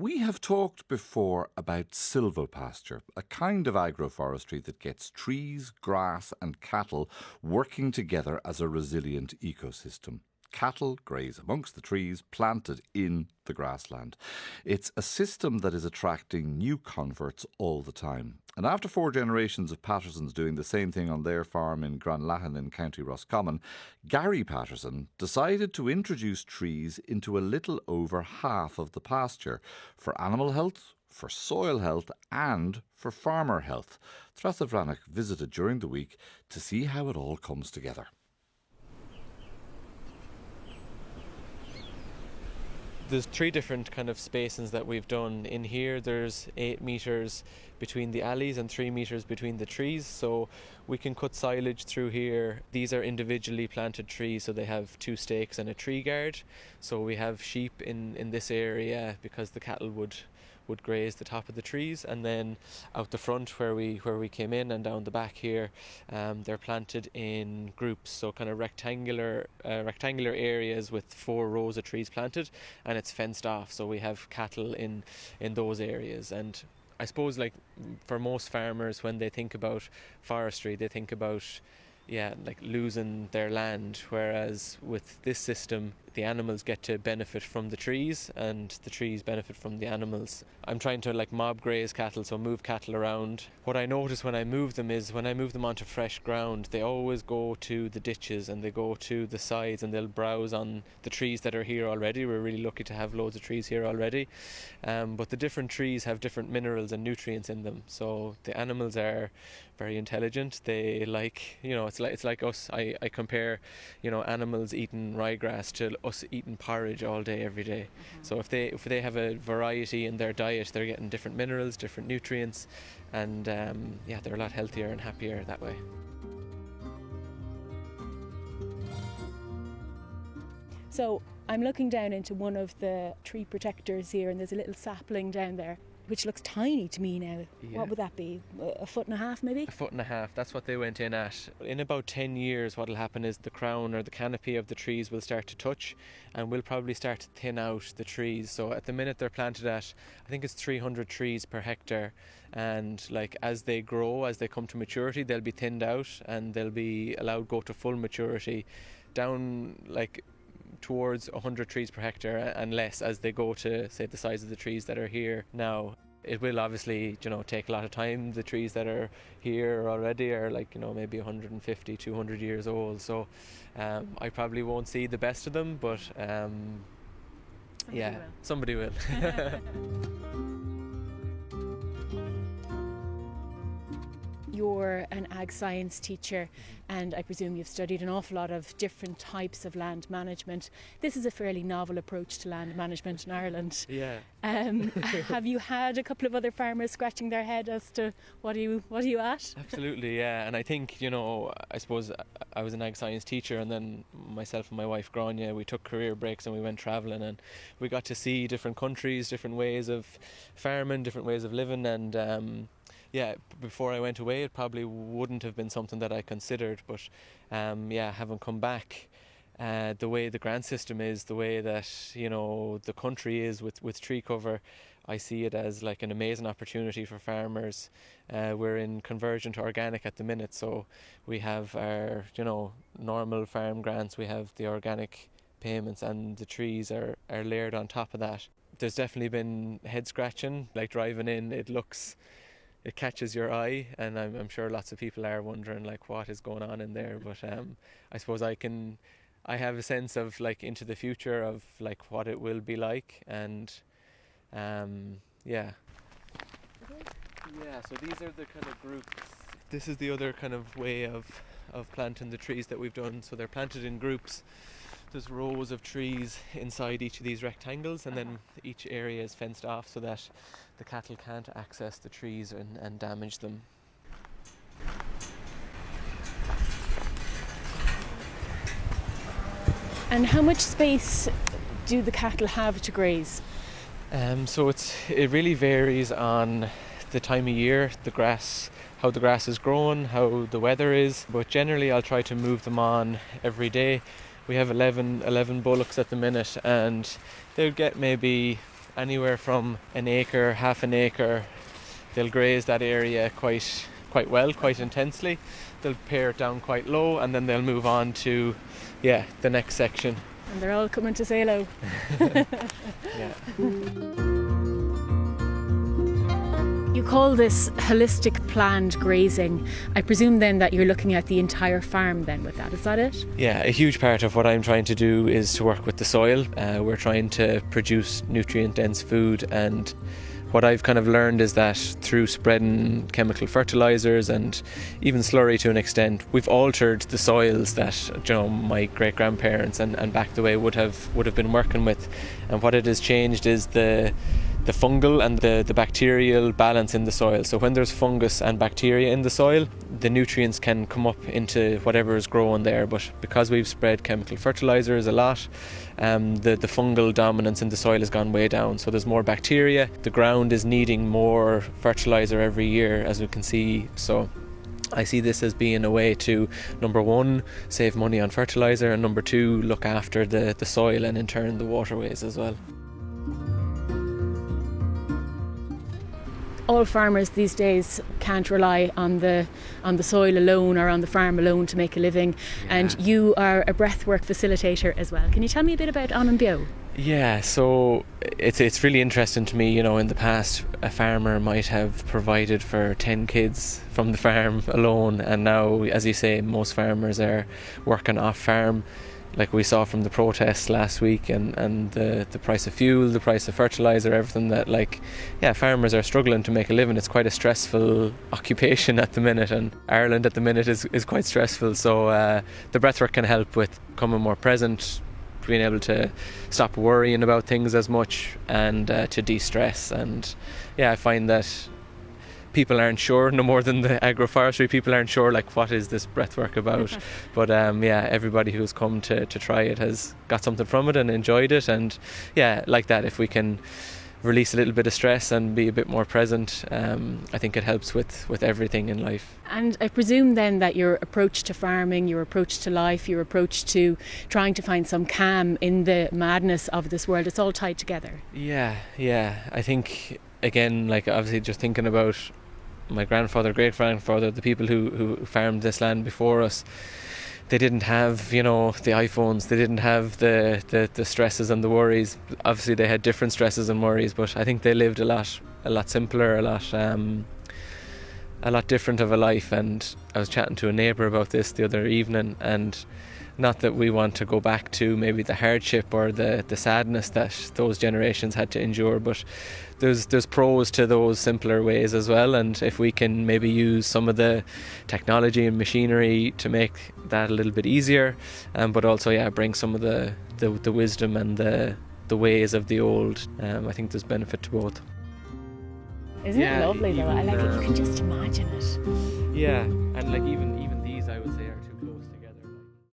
We have talked before about silvopasture, a kind of agroforestry that gets trees, grass and cattle working together as a resilient ecosystem. Cattle graze amongst the trees planted in the grassland. It's a system that is attracting new converts all the time. And after 4 generations of Pattersons doing the same thing on their farm in Granlahan in County Roscommon, Gary Patterson decided to introduce trees into a little over half of the pasture for animal health, for soil health and for farmer health. Treasa Breathnach visited during the week to see how it all comes together. There's 3 different kind of spacings that we've done. In here there's 8 metres between the alleys and 3 metres between the trees, so we can cut silage through here. These are individually planted trees, so they have 2 stakes and a tree guard. So we have sheep in this area because the cattle would graze the top of the trees, and then out the front where we came in and down the back here, they're planted in groups, so kind of rectangular areas with 4 rows of trees planted, and it's fenced off, so we have cattle in those areas. And I suppose, like, for most farmers, when they think about forestry, they think about like losing their land, whereas with this system the animals get to benefit from the trees and the trees benefit from the animals. I'm trying to mob graze cattle, so move cattle around. What I notice when I move them is when I move them onto fresh ground, they always go to the ditches and they go to the sides and they'll browse on the trees that are here already. We're really lucky to have loads of trees here already, but the different trees have different minerals and nutrients in them, so the animals are very intelligent. They it's like us. I compare animals eating ryegrass to us eating porridge all day every day. Mm-hmm. So if they have a variety in their diet, they're getting different minerals, different nutrients, and they're a lot healthier and happier that way. So I'm looking down into one of the tree protectors here, and there's a little sapling down there which looks tiny to me now. Yeah. What would that be? 1.5 foot maybe? 1.5 foot, that's what they went in at. In about 10 years what will happen is the crown or the canopy of the trees will start to touch, and we'll probably start to thin out the trees. So at the minute they're planted at, I think it's 300 trees per hectare, and as they grow, as they come to maturity, they'll be thinned out and they'll be allowed to go to full maturity down towards 100 trees per hectare and less as they go to, say, the size of the trees that are here now. It will obviously, take a lot of time. The trees that are here already are maybe 150, 200 years old. So I probably won't see the best of them, but somebody will. You're an ag science teacher, and I presume you've studied an awful lot of different types of land management. This is a fairly novel approach to land management in Ireland. Yeah. Have you had a couple of other farmers scratching their head as to what are you at? Absolutely, yeah. And I think, I suppose I was an ag science teacher, and then myself and my wife Grania, we took career breaks and we went travelling, and we got to see different countries, different ways of farming, different ways of living, and before I went away it probably wouldn't have been something that I considered, but having come back, the way the grant system is, the way that the country is with tree cover, I see it as an amazing opportunity for farmers. We're in conversion to organic at the minute, so we have our normal farm grants, we have the organic payments, and the trees are layered on top of that. There's definitely been head scratching, driving in, it catches your eye, and I'm sure lots of people are wondering what is going on in there, but I suppose I have a sense of into the future of what it will be like, and so these are the kind of groups. This is the other kind of way of planting the trees that we've done. So they're planted in groups. There's rows of trees inside each of these rectangles, and then each area is fenced off so that the cattle can't access the trees and damage them. And how much space do the cattle have to graze? So it really varies on the time of year, how the grass is growing, how the weather is, but generally I'll try to move them on every day. We have 11 bullocks at the minute, and they'll get maybe anywhere from an acre, half an acre. They'll graze that area quite well, quite intensely. They'll pare it down quite low, and then they'll move on to the next section. And they're all coming to say hello. Yeah. You call this holistic planned grazing. I presume then that you're looking at the entire farm then with that, is that it? Yeah, a huge part of what I'm trying to do is to work with the soil. We're trying to produce nutrient-dense food, and what I've kind of learned is that through spreading chemical fertilizers and even slurry to an extent, we've altered the soils that my great-grandparents and back the way would have been working with. And what it has changed is the fungal and the bacterial balance in the soil. So when there's fungus and bacteria in the soil, the nutrients can come up into whatever is growing there. But because we've spread chemical fertilizers a lot, the fungal dominance in the soil has gone way down. So there's more bacteria. The ground is needing more fertilizer every year, as we can see. So I see this as being a way to, number one, save money on fertilizer, and number two, look after the soil and in turn the waterways as well. All farmers these days can't rely on the soil alone or on the farm alone to make a living, and you are a breathwork facilitator as well. Can you tell me a bit about An Bio? Yeah, so it's really interesting to me. In the past a farmer might have provided for 10 kids from the farm alone, and now, as you say, most farmers are working off farm, like we saw from the protests last week, and the price of fuel, the price of fertilizer, everything that, farmers are struggling to make a living. It's quite a stressful occupation at the minute, and Ireland at the minute is quite stressful. So the breathwork can help with becoming more present, being able to stop worrying about things as much, and to de-stress. And I find that people aren't sure, no more than the agroforestry, people aren't sure what is this breathwork about. But everybody who's come to try it has got something from it and enjoyed it. And like that, if we can release a little bit of stress and be a bit more present, I think it helps with everything in life. And I presume then that your approach to farming, your approach to life, your approach to trying to find some calm in the madness of this world, it's all tied together. Yeah. I think, again, obviously just thinking about my grandfather, great-grandfather, the people who farmed this land before us, they didn't have, the iPhones, they didn't have the stresses and the worries. Obviously they had different stresses and worries, but I think they lived a lot simpler, a lot different of a life. And I was chatting to a neighbour about this the other evening, and not that we want to go back to maybe the hardship or the sadness that those generations had to endure, but there's pros to those simpler ways as well. And if we can maybe use some of the technology and machinery to make that a little bit easier, but also bring some of the wisdom and the ways of the old, I think there's benefit to both. Isn't it lovely though? I like it. You can just imagine it. Yeah, and even